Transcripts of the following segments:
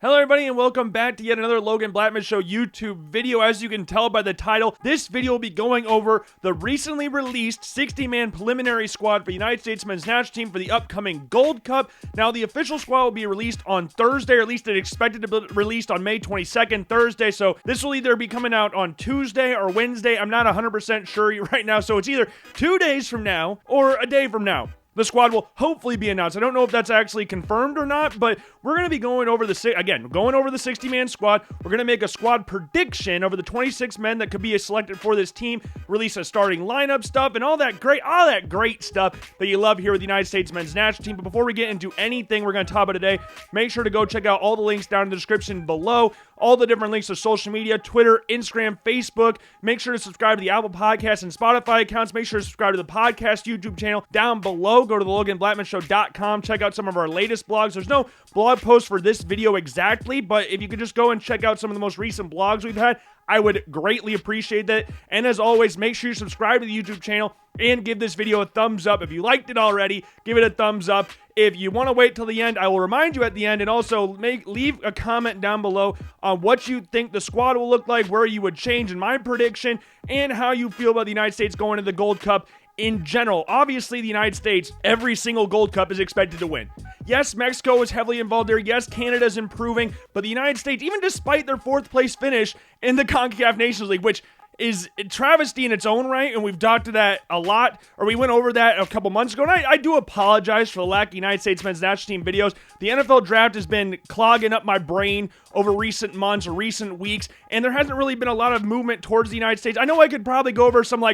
Hello everybody and welcome back to yet another Logan Blackman Show YouTube video. As you can tell by the title, this video will be going over the recently released 60-man preliminary squad for the United States men's national team for the upcoming Gold Cup. Now the official squad will be released on Thursday, or at least it's expected to be released on May 22nd, Thursday. So this will either be coming out on Tuesday or Wednesday. I'm not 100% sure right now. So it's either 2 days from now or a day from now. The squad will hopefully be announced. I don't know if that's actually confirmed or not, but we're going to be going over the 60-man squad. We're going to make a squad prediction over the 26 men that could be selected for this team, release a starting lineup stuff, and all that great stuff that you love here with the United States men's national team. But before we get into anything we're going to talk about today, make sure to go check out all the links down in the description below. All the different links to social media, Twitter, Instagram, Facebook. Make sure to subscribe to the Apple Podcasts and Spotify accounts. Make sure to subscribe to the podcast YouTube channel down below. Go to the LoganBlackmanShow.com. Check out some of our latest blogs. There's no blog post for this video exactly, but if you could just go and check out some of the most recent blogs we've had, I would greatly appreciate that. And as always, make sure you subscribe to the YouTube channel and give this video a thumbs up. If you liked it already, give it a thumbs up. If you want to wait till the end, I will remind you at the end, and also leave a comment down below on what you think the squad will look like, where you would change in my prediction, and how you feel about the United States going to the Gold Cup in general. Obviously, the United States, every single Gold Cup is expected to win. Yes, Mexico is heavily involved there. Yes, Canada's improving, but the United States, even despite their fourth place finish in the CONCACAF Nations League, which is a travesty in its own right, and we've talked to that a lot, or we went over that a couple months ago, and I do apologize for the lack of United States men's national team videos. The NFL draft has been clogging up my brain over recent months or recent weeks, and there hasn't really been a lot of movement towards the United States. I know I could probably go over some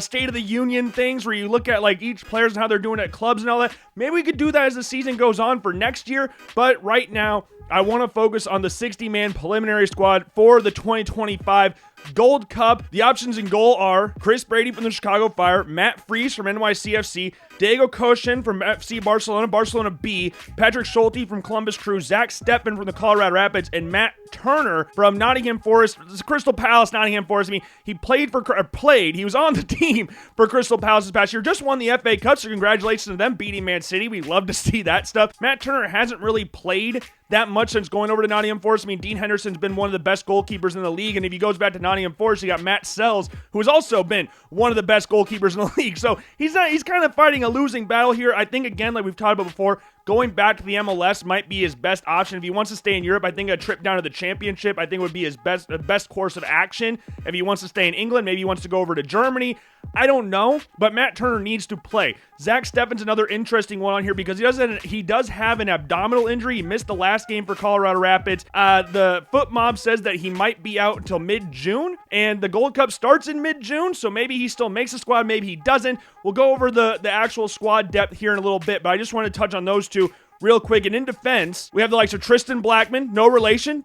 State of the Union things where you look at each players and how they're doing at clubs and all that. Maybe we could do that as the season goes on for next year, but right now, I want to focus on the 60-man preliminary squad for the 2025 Gold Cup. The options in goal are Chris Brady from the Chicago Fire, Matt Freese from NYCFC, Diego Koshin from FC Barcelona, Barcelona B, Patrick Schulte from Columbus Crew, Zach Steffen from the Colorado Rapids, and Matt Turner from Nottingham Forest, Crystal Palace, Nottingham Forest. I mean, he he was on the team for Crystal Palace this past year, just won the FA Cup, so congratulations to them beating Man City. We love to see that stuff. Matt Turner hasn't really played that much since going over to Nottingham Forest. I mean, Dean Henderson's been one of the best goalkeepers in the league, and if he goes back to Nottingham Forest, you got Matt Sells, who has also been one of the best goalkeepers in the league. So he's kind of fighting a losing battle here. I think, again, like we've talked about before, going back to the MLS might be his best option. If he wants to stay in Europe, I think a trip down to the Championship, I think would be his best course of action. If he wants to stay in England, maybe he wants to go over to Germany. I don't know, but Matt Turner needs to play. Zach Steffen's another interesting one on here because he does have an abdominal injury. He missed the last game for Colorado Rapids. The Foot Mob says that he might be out until mid-June, and the Gold Cup starts in mid-June, so maybe he still makes the squad, maybe he doesn't. We'll go over the actual squad depth here in a little bit, but I just want to touch on those two real quick. And in defense, we have the likes of Tristan Blackman, no relation,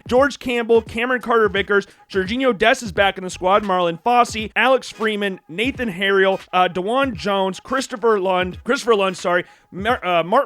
George Campbell, Cameron Carter-Vickers, Jorginho Dest is back in the squad, Marlon Fossey, Alex Freeman, Nathan Harriel, DeJuan Jones, Christopher Lund, Mark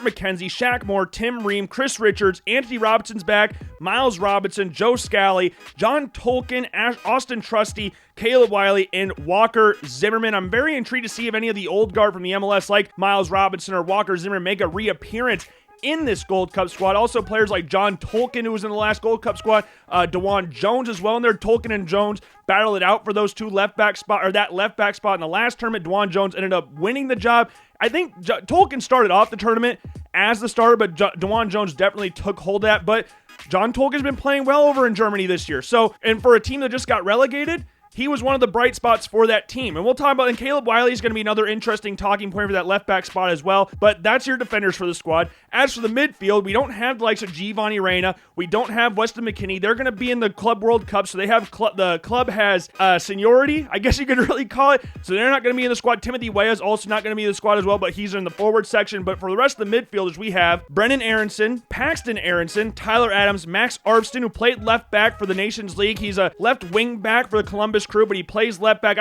McKenzie, Shaq Moore, Tim Ream, Chris Richards, Anthony Robinson's back, Miles Robinson, Joe Scally, John Tolkien, Austin Trusty, Caleb Wiley, and Walker Zimmerman. I'm very intrigued to see if any of the old guard from the MLS like Miles Robinson or Walker Zimmerman make a reappearance in this Gold Cup squad. Also players like John Tolkien, who was in the last Gold Cup squad, DeJuan Jones as well in there. Tolkien and Jones battled it out for those two left back spot, or that left back spot in the last tournament. DeJuan Jones ended up winning the job. I think Tolkien started off the tournament as the starter, but DeJuan Jones definitely took hold of that. But John Tolkien's been playing well over in Germany this year. So, and for a team that just got relegated, he was one of the bright spots for that team. And we'll talk about, and Caleb Wiley is going to be another interesting talking point for that left back spot as well. But that's your defenders for the squad. As for the midfield, we don't have the likes of Giovanni Reyna. We don't have Weston McKennie. They're going to be in the Club World Cup, so they have the club has seniority, I guess you could really call it. So they're not going to be in the squad. Timothy Weah is also not going to be in the squad as well, but he's in the forward section. But for the rest of the midfielders, we have Brennan Aronson, Paxton Aronson, Tyler Adams, Max Arvston, who played left back for the Nations League. He's a left wing back for the Columbus Crew, but he plays left back.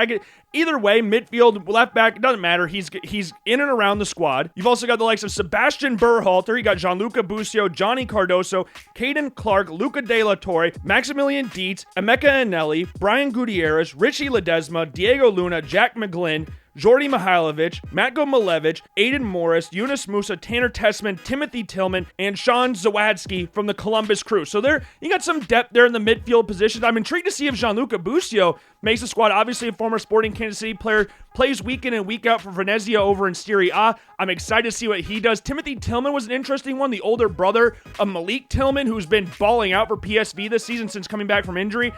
Either way, midfield, left back, it doesn't matter. He's in and around the squad. You've also got the likes of Sebastian Berhalter. You got Gianluca Busio, Johnny Cardoso, Caden Clark, Luca De La Torre, Maximilian Dietz, Emeka Anelli, Brian Gutierrez, Richie Ledesma, Diego Luna, Jack McGlynn, Jordy Mihailovic, Matko Malevich, Aiden Morris, Yunus Musa, Tanner Tessman, Timothy Tillman, and Sean Zawadski from the Columbus Crew. So there, you got some depth there in the midfield positions. I'm intrigued to see if Gianluca Busio makes the squad. Obviously, a former Sporting Kansas City player, plays week in and week out for Venezia over in Serie A. I'm excited to see what he does. Timothy Tillman was an interesting one, the older brother of Malik Tillman, who's been balling out for PSV this season since coming back from injury.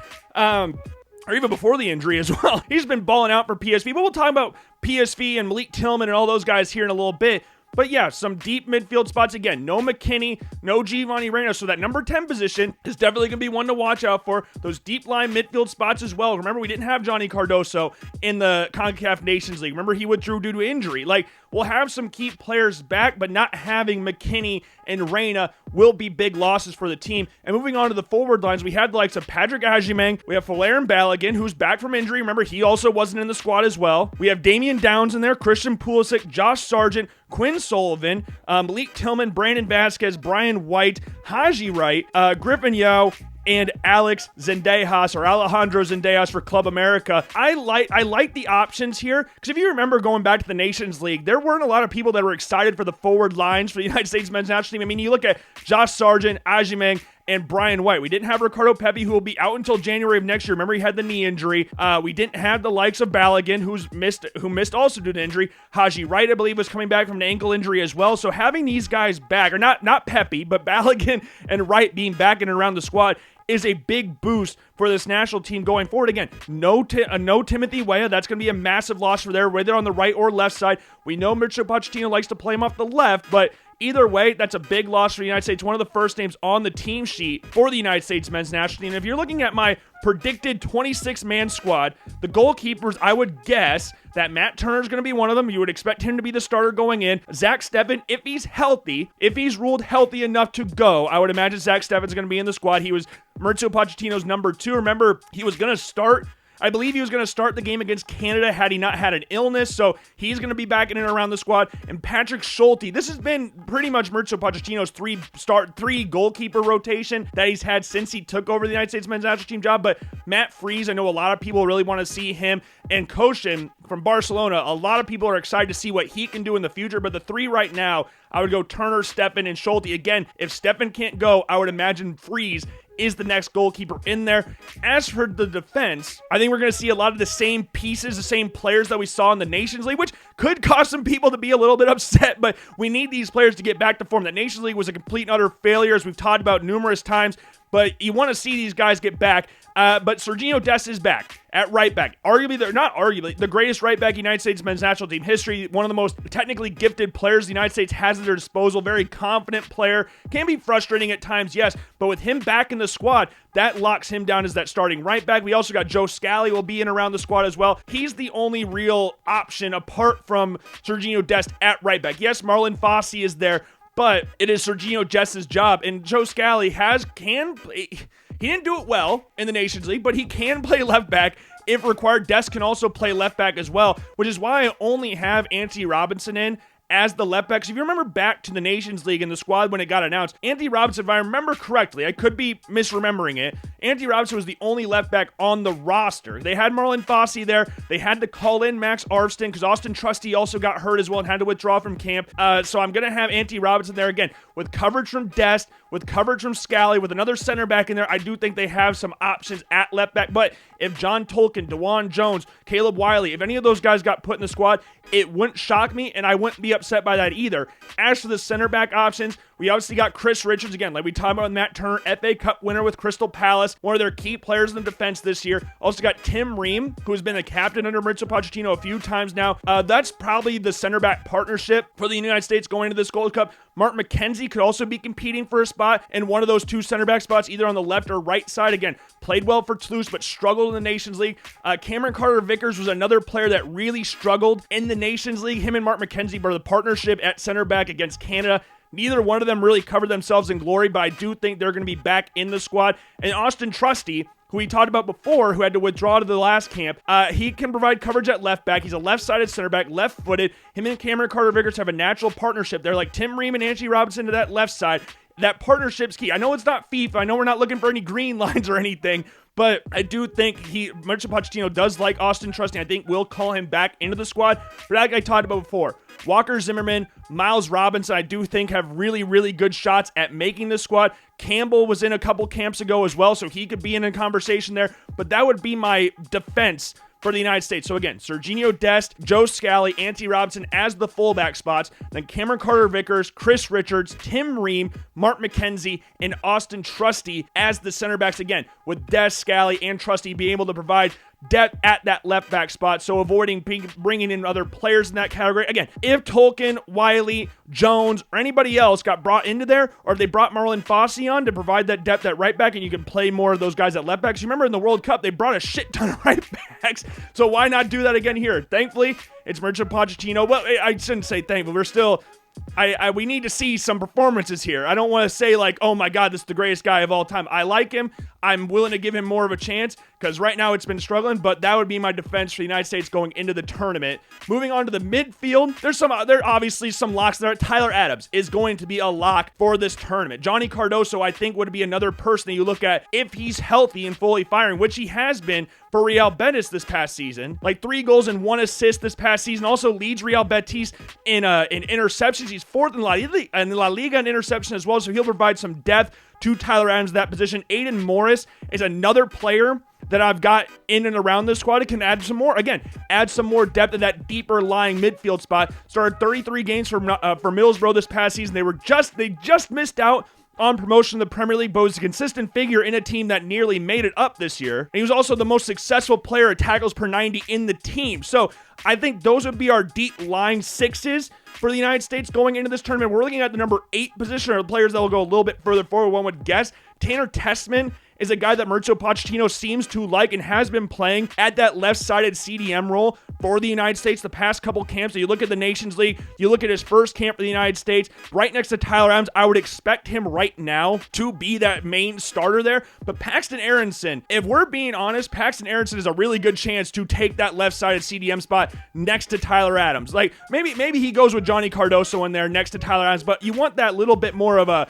Or even before the injury as well. He's been balling out for PSV, but we'll talk about PSV and Malik Tillman and all those guys here in a little bit. But yeah, some deep midfield spots. Again, no McKinney, no Giovanni Reyna. So that number 10 position is definitely going to be one to watch out for. Those deep line midfield spots as well. Remember, we didn't have Johnny Cardoso in the CONCACAF Nations League. Remember, he withdrew due to injury. Like, we'll have some key players back, but not having McKinney and Reyna will be big losses for the team. And moving on to the forward lines, we had the likes of Patrick Ajimang. We have Valerian Balogun, who's back from injury. Remember, he also wasn't in the squad as well. We have Damian Downs in there, Christian Pulisic, Josh Sargent, Quinn Sullivan, Malik Tillman, Brandon Vasquez, Brian White, Haji Wright, Griffin Yao, and Alex Zendejas, or Alejandro Zendejas for Club America. I like the options here, because if you remember going back to the Nations League, there weren't a lot of people that were excited for the forward lines for the United States men's national team. I mean, you look at Josh Sargent, Ajimang, and Brian White. We didn't have Ricardo Pepi, who will be out until January of next year. Remember, he had the knee injury. We didn't have the likes of Balogun, who missed also due to injury. Haji Wright, I believe, was coming back from an ankle injury as well. So having these guys back, or not Pepi, but Balogun and Wright being back in and around the squad, is a big boost for this national team going forward. Again, no Timothy Weah. That's going to be a massive loss for there, whether on the right or left side. We know Mauricio Pochettino likes to play him off the left, but either way, that's a big loss for the United States. One of the first names on the team sheet for the United States men's national team. If you're looking at my predicted 26-man squad, the goalkeepers, I would guess that Matt Turner's going to be one of them. You would expect him to be the starter going in. Zach Steffen, if he's healthy, if he's ruled healthy enough to go, I would imagine Zach Steffen's going to be in the squad. He was Mauricio Pochettino's number 2. Remember, he was going to start, I believe he was going to start the game against Canada had he not had an illness, so he's going to be back in and around the squad. And Patrick Schulte, this has been pretty much Mauricio Pochettino's three goalkeeper rotation that he's had since he took over the United States men's national team job. But Matt Freese, I know a lot of people really want to see him, and Koshin from Barcelona, a lot of people are excited to see what he can do in the future. But the three right now, I would go Turner, Steffen, and Schulte. Again, if Steffen can't go, I would imagine Freese is the next goalkeeper in there. As for the defense, I think we're going to see a lot of the same pieces, the same players that we saw in the Nations League, which could cause some people to be a little bit upset, but we need these players to get back to form. That Nations League was a complete and utter failure, as we've talked about numerous times, but you want to see these guys get back. But Sergiño Dest is back at right back. The greatest right back United States men's national team history. One of the most technically gifted players the United States has at their disposal. Very confident player. Can be frustrating at times, yes, but with him back in the squad, that locks him down as that starting right back. We also got Joe Scally will be in around the squad as well. He's the only real option apart from Sergiño Dest at right back. Yes, Marlon Fossey is there, but it is Sergiño Dest's job, and Joe Scally can play. He didn't do it well in the Nations League, but he can play left back if required. Dest can also play left back as well, which is why I only have Anthony Robinson in as the left back. So if you remember back to the Nations League and the squad when it got announced, Anthony Robinson, if I remember correctly, I could be misremembering it, Anthony Robinson was the only left back on the roster. They had Marlon Fossey there. They had to call in Max Arfston because Austin Trusty also got hurt as well and had to withdraw from camp. So I'm going to have Anthony Robinson there again with coverage from Dest, with coverage from Scally, with another center back in there. I do think they have some options at left back, but if John Tolkien, DeJuan Jones, Caleb Wiley, if any of those guys got put in the squad, it wouldn't shock me, and I wouldn't be upset by that either. As for the center back options, we obviously got Chris Richards, again, like we talked about with Matt Turner, FA Cup winner with Crystal Palace, one of their key players in the defense this year. Also got Tim Ream, who has been the captain under Mauricio Pochettino a few times now. That's probably the center back partnership for the United States going into this Gold Cup. Mark McKenzie could also be competing for a spot in one of those two center back spots, either on the left or right side. Again, played well for Toulouse, but struggled in the Nations League. Cameron Carter-Vickers was another player that really struggled in the Nations League. Him and Mark McKenzie were the partnership at center back against Canada. Neither one of them really covered themselves in glory, but I do think they're going to be back in the squad. And Austin Trusty, who we talked about before, who had to withdraw to the last camp, he can provide coverage at left back. He's a left-sided center back, left-footed. Him and Cameron Carter-Vickers have a natural partnership. They're like Tim Ream and Angie Robinson to that left side. that partnership's key. I know it's not FIFA. I know we're not looking for any green lines or anything, but I do think Mauricio Pochettino does like Austin Trusty. I think we'll call him back into the squad. But like I talked about before, Walker Zimmerman, Miles Robinson, I do think have really, really good shots at making the squad. Campbell was in a couple camps ago as well, so he could be in a conversation there. But that would be my defense for the United States. So again, Serginho Dest, Joe Scally, Anthony Robinson as the fullback spots, then Cameron Carter-Vickers, Chris Richards, Tim Ream, Mark McKenzie, and Austin Trusty as the center backs again, with Dest, Scally, and Trusty being able to provide depth at that left back spot, so avoiding bringing in other players in that category. Again, if Tolkien, Wiley, Jones, or anybody else got brought into there, or if they brought Marlon Fossey on to provide that depth at right back, and you can play more of those guys at left backs. You remember in the World Cup, they brought a shit ton of right backs, so why not do that again here? Thankfully, it's Mauricio Pochettino. Well, I shouldn't say thankfully. We're still... we need to see some performances here. I don't want to say like, oh my God, this is the greatest guy of all time. I like him. I'm willing to give him more of a chance because right now it's been struggling, but that would be my defense for the United States going into the tournament. Moving on to the midfield, there obviously some locks there. Tyler Adams is going to be a lock for this tournament. Johnny Cardoso, I think, would be another person that you look at if he's healthy and fully firing, which he has been for Real Betis this past season. Like 3 goals and 1 assist this past season. Also leads Real Betis in interceptions. He's 4th in La Liga in interception as well, so he'll provide some depth to Tyler Adams in that position. Aiden Morris is another player that I've got in and around this squad. It can add some more, add some more depth in that deeper lying midfield spot. Started 33 games for Middlesbrough this past season. They just missed out on promotion to the Premier League, but was a consistent figure in a team that nearly made it up this year. And he was also the most successful player at tackles per 90 in the team. So I think those would be our deep line sixes for the United States going into this tournament. We're looking at the number 8 position, or the players that will go a little bit further forward, one would guess. Tanner Tessman is a guy that Mauricio Pochettino seems to like and has been playing at that left-sided CDM role for the United States the past couple camps. So you look at the Nations League, you look at his first camp for the United States, right next to Tyler Adams. I would expect him right now to be that main starter there. But Paxton Aronson, if we're being honest, Paxton Aronson is a really good chance to take that left-sided CDM spot next to Tyler Adams. Like maybe he goes with Johnny Cardoso in there next to Tyler Adams, but you want that little bit more of a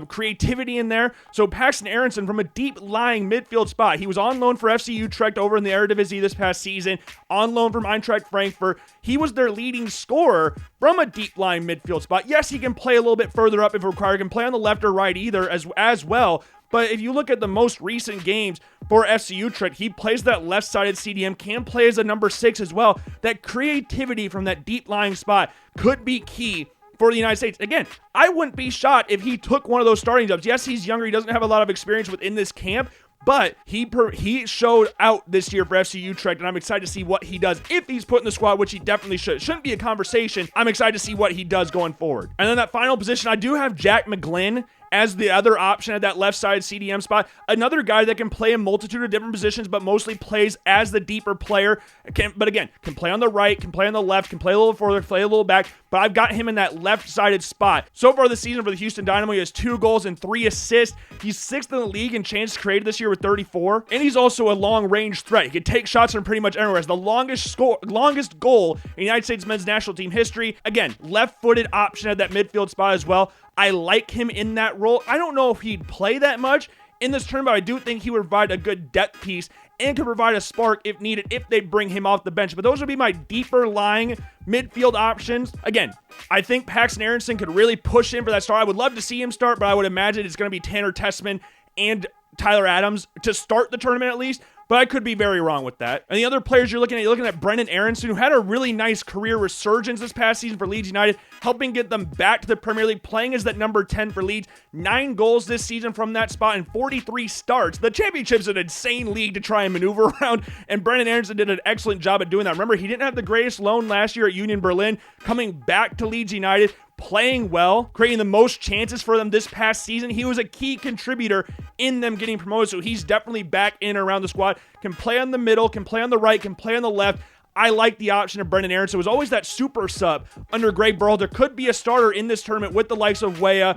creativity in there. So Paxton Aronson from a deep lying midfield spot. He was on loan for FC Utrecht over in the Eredivisie this past season, on loan from Eintracht Frankfurt. He was their leading scorer from a deep lying midfield spot. Yes, he can play a little bit further up if required. He can play on the left or right either as well. But if you look at the most recent games for FC Utrecht, he plays that left-sided CDM, can play as a number 6 as well. That creativity from that deep lying spot could be key for the United States. Again, I wouldn't be shocked if he took one of those starting jobs. Yes, he's younger. He doesn't have a lot of experience within this camp, but he showed out this year for FC Utrecht, and I'm excited to see what he does if he's put in the squad, which he definitely should. It shouldn't be a conversation. I'm excited to see what he does going forward. And then that final position, I do have Jack McGlynn as the other option at that left side CDM spot. Another guy that can play a multitude of different positions, but mostly plays as the deeper player. Can play on the right, can play on the left, can play a little further, play a little back, but I've got him in that left-sided spot. So far this season for the Houston Dynamo, he has 2 goals and 3 assists. He's 6th in the league in chances created this year with 34, and he's also a long-range threat. He can take shots from pretty much anywhere. It's the longest goal in United States men's national team history. Again, left-footed option at that midfield spot as well. I like him in that role. I don't know if he'd play that much in this tournament, but I do think he would provide a good depth piece and could provide a spark if needed if they bring him off the bench. But those would be my deeper lying midfield options. Again, I think Paxton Aronson could really push in for that start. I would love to see him start, but I would imagine it's going to be Tanner Tessman and Tyler Adams to start the tournament at least. But I could be very wrong with that. And the other players you're looking at Brendan Aronson, who had a really nice career resurgence this past season for Leeds United, helping get them back to the Premier League, playing as that number 10 for Leeds. 9 goals this season from that spot and 43 starts. The Championship's an insane league to try and maneuver around, and Brendan Aronson did an excellent job at doing that. Remember, he didn't have the greatest loan last year at Union Berlin, coming back to Leeds United, playing well, creating the most chances for them this past season. He was a key contributor in them getting promoted, so he's definitely back in and around the squad. Can play on the middle, can play on the right, can play on the left. I like the option of Brendan Aronson. It was always that super sub under Greg Berhalter. Could be a starter in this tournament with the likes of Weah,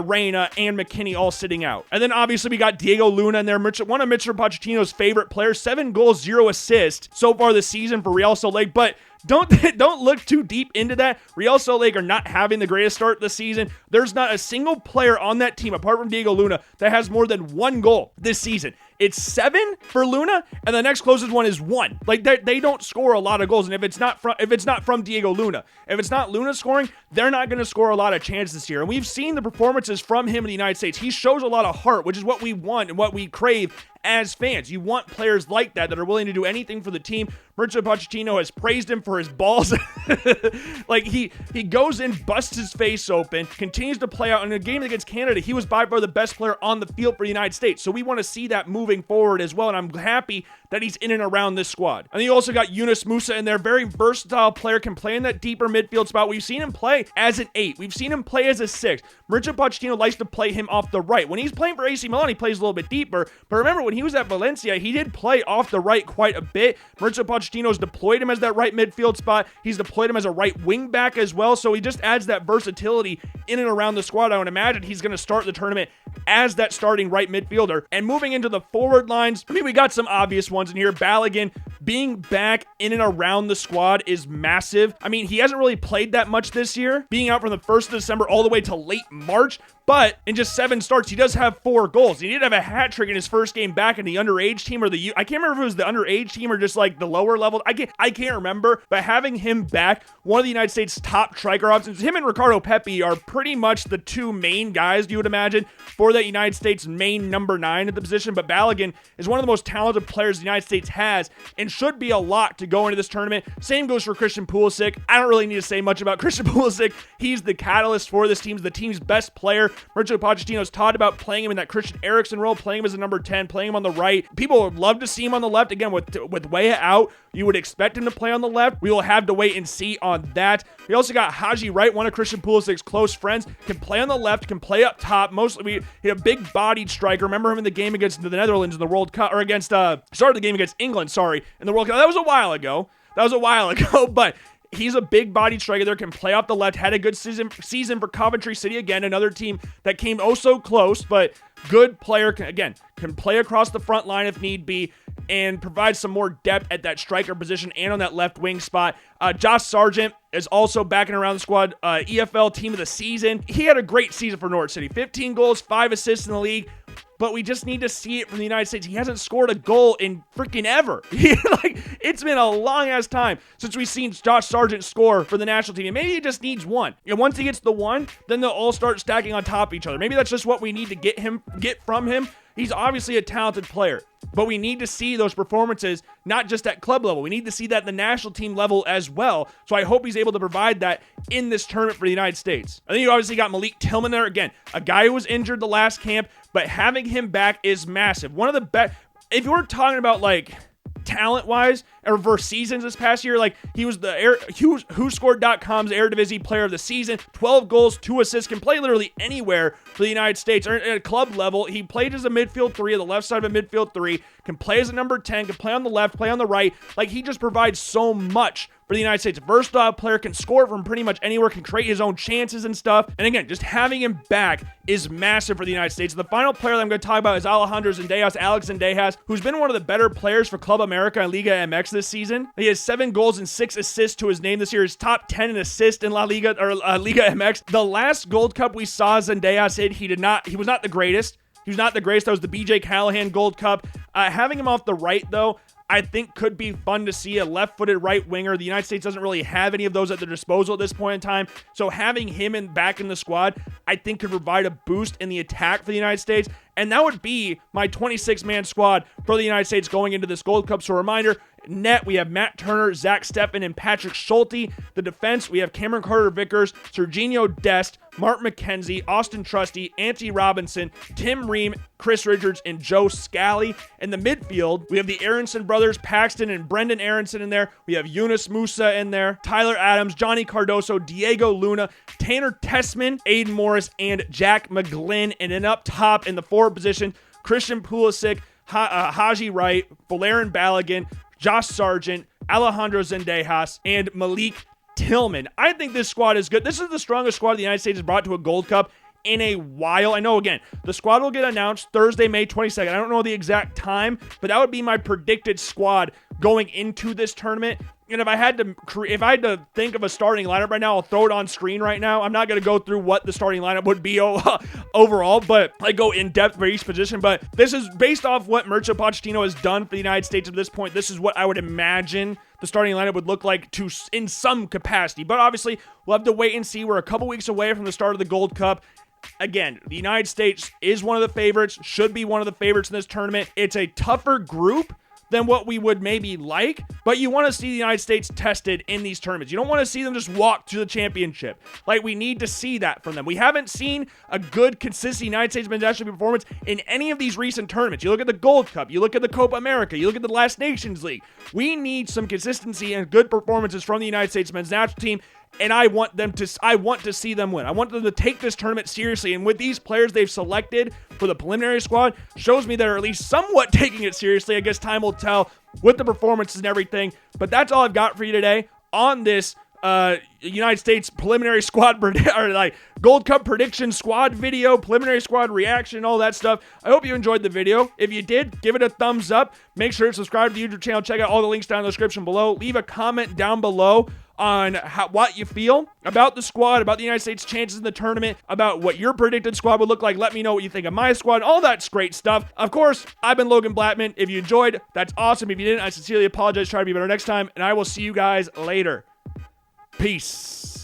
Reyna, and McKinney all sitting out. And then obviously we got Diego Luna in there, one of Mauricio Pochettino's favorite players. 7 goals, 0 assists so far this season for Real Salt Lake. But don't look too deep into that. Real Salt Lake are not having the greatest start this season. There's not a single player on that team, apart from Diego Luna, that has more than 1 goal this season. It's 7 for Luna, and the next closest one is 1. Like they don't score a lot of goals, and if it's not from Diego Luna, if it's not Luna scoring, they're not going to score a lot of chances this year. And we've seen the performances from him in the United States. He shows a lot of heart, which is what we want and what we crave as fans. You want players like that are willing to do anything for the team. Mauricio Pochettino has praised him for his balls. Like he goes in, busts his face open, continues to play out. In a game against Canada, he was by far the best player on the field for the United States. So we want to see that moving forward as well, and I'm happy that he's in and around this squad. And then you also got Yunus Musa in there, very versatile player, can play in that deeper midfield spot. We've seen him play as an 8. We've seen him play as a 6. Mauricio Pochettino likes to play him off the right. When he's playing for AC Milan, he plays a little bit deeper. But remember, when he was at Valencia, he did play off the right quite a bit. Mauricio Pochettino's deployed him as that right midfield spot. He's deployed him as a right wing back as well. So he just adds that versatility in and around the squad. I would imagine he's going to start the tournament as that starting right midfielder. And moving into the forward lines, I mean, we got some obvious ones in here. Balogun being back in and around the squad is massive. I mean, he hasn't really played that much this year, being out from the 1st of December all the way to late March. But in just 7 starts, he does have 4 goals. He did have a hat trick in his first game back in the underage team, or I can't remember if it was the underage team or just like the lower level. I can't remember. But having him back, one of the United States' top striker options, him and Ricardo Pepi are pretty much the 2 main guys you would imagine for that United States main number 9 at the position. But Balogun is one of the most talented players the United States has and should be a lot to go into this tournament. Same goes for Christian Pulisic. I don't really need to say much about Christian Pulisic. He's the catalyst for this team, the team's best player. Mauricio Pochettino's taught about playing him in that Christian Eriksen role, playing him as a number 10, playing him on the right. People would love to see him on the left. Again, with Weah out, you would expect him to play on the left. We will have to wait and see on that. We also got Haji Wright, one of Christian Pulisic's close friends, can play on the left, can play up top. Mostly, he a big-bodied striker. Remember him in the game against the Netherlands in the World Cup, or against, started the game against England, in the World Cup. That was a while ago, but he's a big-bodied striker there, can play off the left, had a good season for Coventry City. Again, another team that came oh so close, but good player. Can play across the front line if need be and provide some more depth at that striker position and on that left wing spot. Josh Sargent is also backing around the squad. EFL Team of the Season. He had a great season for Norwich City. 15 goals, 5 assists in the league. But we just need to see it from the United States. He hasn't scored a goal in freaking ever. It's been a long-ass time since we've seen Josh Sargent score for the national team. And maybe he just needs 1. And once he gets the 1, then they'll all start stacking on top of each other. Maybe that's just what we need to get from him. He's obviously a talented player, but we need to see those performances, not just at club level. We need to see that at the national team level as well. So I hope he's able to provide that in this tournament for the United States. And then you obviously got Malik Tillman there. Again, a guy who was injured the last camp, but having him back is massive. One of the best, if you were talking about like talent-wise, or for seasons this past year, like he was the WhoScored.com's Eredivisie Player of the Season. 12 goals, 2 assists, can play literally anywhere for the United States or at a club level. He played as a midfield 3, on the left side of a midfield 3, can play as a number 10, can play on the left, play on the right. Like, he just provides so much for the United States. A versatile player, can score from pretty much anywhere, can create his own chances and stuff. And again, just having him back is massive for the United States. The final player that I'm going to talk about is Alex Zendejas, who's been one of the better players for Club America and Liga MX this season. He has 7 goals and 6 assists to his name this year. He's top 10 in assists in La Liga or Liga MX. The last Gold Cup we saw Zendejas hit, he was not the greatest. He was not the greatest. That was the BJ Callahan Gold Cup. Having him off the right, though, I think could be fun to see. A left-footed right winger. The United States doesn't really have any of those at their disposal at this point in time. So having him back in the squad, I think could provide a boost in the attack for the United States. And that would be my 26-man squad for the United States going into this Gold Cup. So a reminder, net, we have Matt Turner, Zach Steffen, and Patrick Schulte. The defense, we have Cameron Carter-Vickers, Serginho Dest, Mark McKenzie, Austin Trusty, Ante Robinson, Tim Ream, Chris Richards, and Joe Scally. In the midfield, we have the Aronson brothers, Paxton and Brendan Aronson in there. We have Yunus Musa in there, Tyler Adams, Johnny Cardoso, Diego Luna, Tanner Tessman, Aiden Morris, and Jack McGlynn. And then up top in the forward position, Christian Pulisic, Haji Wright, Valerian Balogun, Josh Sargent, Alejandro Zendejas, and Malik Tillman. I think this squad is good. This is the strongest squad the United States has brought to a Gold Cup in a while. I know, again, the squad will get announced Thursday, May 22nd. I don't know the exact time, but that would be my predicted squad going into this tournament. And if I had to think of a starting lineup right now, I'll throw it on screen right now. I'm not going to go through what the starting lineup would be overall, but I go in depth for each position. But this is based off what Mauricio Pochettino has done for the United States at this point. This is what I would imagine the starting lineup would look like in some capacity. But obviously, we'll have to wait and see. We're a couple weeks away from the start of the Gold Cup. Again, the United States is one of the favorites, should be one of the favorites in this tournament. It's a tougher group than what we would maybe like, but you want to see the United States tested in these tournaments. You don't want to see them just walk to the championship. Like, we need to see that from them. We haven't seen a good, consistent United States men's national team performance in any of these recent tournaments. You look at the Gold Cup, you look at the Copa America, you look at the Last Nations League. We need some consistency and good performances from the United States men's national team, and I want to see them win. I want them to take this tournament seriously, and with these players they've selected for the preliminary squad, shows me they're at least somewhat taking it seriously. I guess time will tell with the performances and everything, but that's all I've got for you today on this United States preliminary squad Gold Cup prediction squad video, preliminary squad reaction, all that stuff. I hope you enjoyed the video. If you did, give it a thumbs up. Make sure to subscribe to the YouTube channel. Check out all the links down in the description below. Leave a comment down below on what you feel about the squad, about the United States' chances in the tournament, about what your predicted squad would look like. Let me know what you think of my squad. All that's great stuff. Of course, I've been Logan Blackman. If you enjoyed, that's awesome. If you didn't, I sincerely apologize. Try to be better next time, and I will see you guys later. Peace.